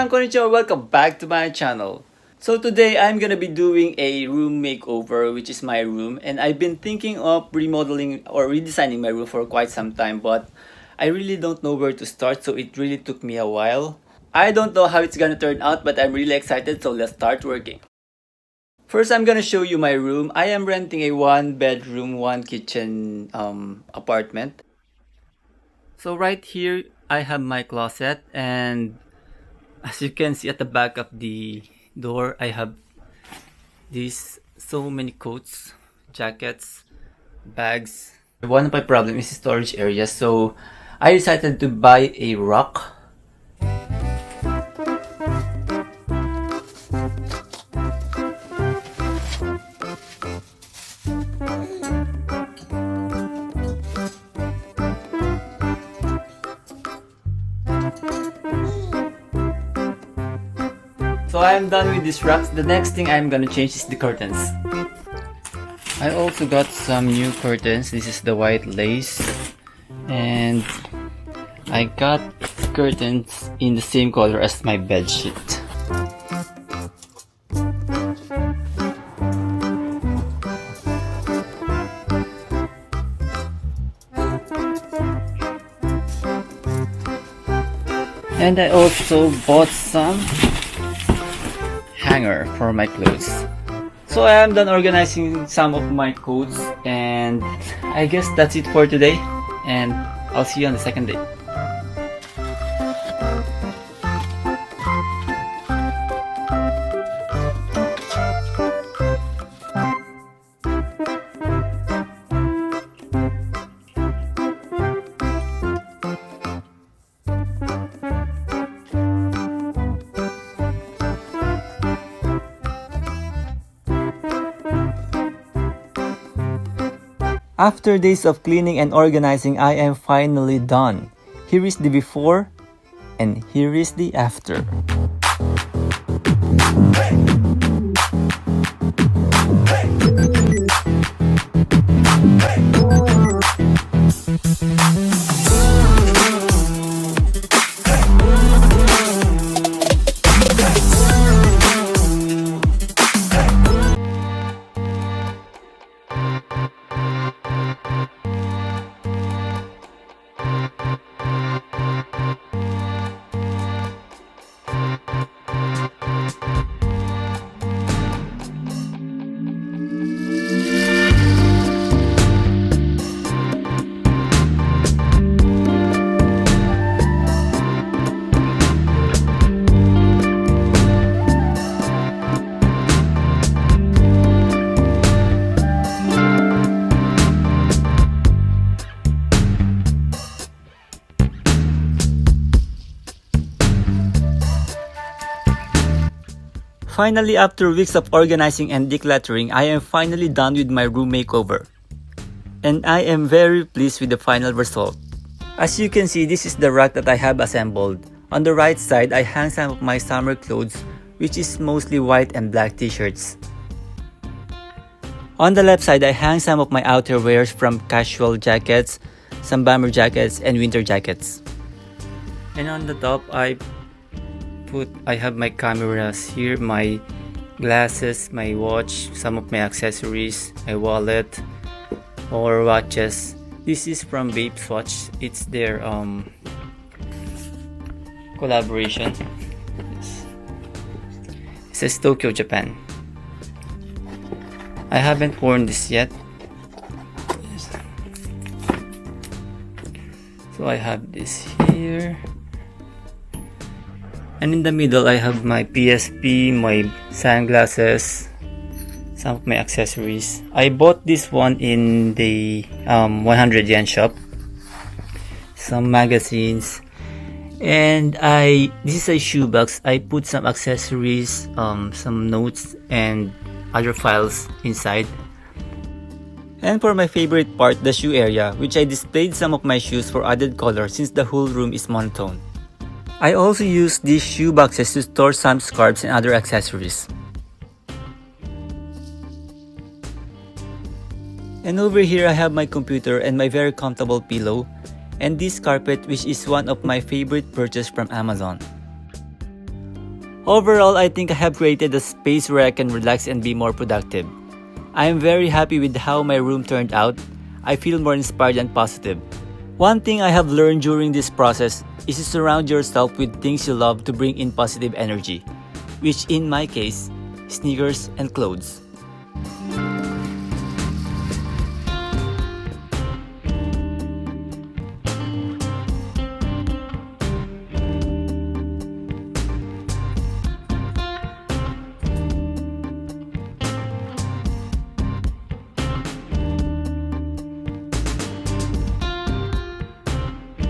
Minasan konnichiwa, welcome back to my channel. So today I'm gonna be doing a room makeover, which is my room, and I've been thinking of remodeling or redesigning my room for quite some time, but I really don't know where to start, so it really took me a while. I don't know how it's gonna turn out, but I'm really excited, so let's start working. First, I'm gonna show you my room. I am renting a 1 bedroom, 1 kitchen apartment. So right here, I have my closet, and as you can see at the back of the door, I have so many coats, jackets, bags. One of my problems is storage area, so I decided to buy a rock. So I'm done with these racks. The next thing I'm gonna change is the curtains. I also got some new curtains. This is the white lace, and I got curtains in the same color as my bed sheet. And I also bought some hanger for my clothes. So I am done organizing some of my coats, and I guess that's it for today, and I'll see you on the second day. After days of cleaning and organizing, I am finally done. Here is the before and here is the after. Finally, after weeks of organizing and decluttering, I am finally done with my room makeover. And I am very pleased with the final result. As you can see, this is the rack that I have assembled. On the right side, I hang some of my summer clothes, which is mostly white and black t-shirts. On the left side, I hang some of my outerwears from casual jackets, some bomber jackets, and winter jackets. And on the top, I have my cameras here, my glasses, my watch, some of my accessories, my wallet, or watches. This is from Babe's Watch. It's their collaboration. It says Tokyo, Japan. I haven't worn this yet. So I have this here. And in the middle, I have my PSP, my sunglasses, some of my accessories. I bought this one in the 100 yen shop. Some magazines. And this is a shoebox. I put some accessories, some notes, and other files inside. And for my favorite part, the shoe area, which I displayed some of my shoes for added color since the whole room is monotone. I also use these shoe boxes to store some scarves and other accessories. And over here I have my computer and my very comfortable pillow, and this carpet, which is one of my favorite purchases from Amazon. Overall, I think I have created a space where I can relax and be more productive. I am very happy with how my room turned out. I feel more inspired and positive. One thing I have learned during this process is to surround yourself with things you love to bring in positive energy, which in my case, sneakers and clothes.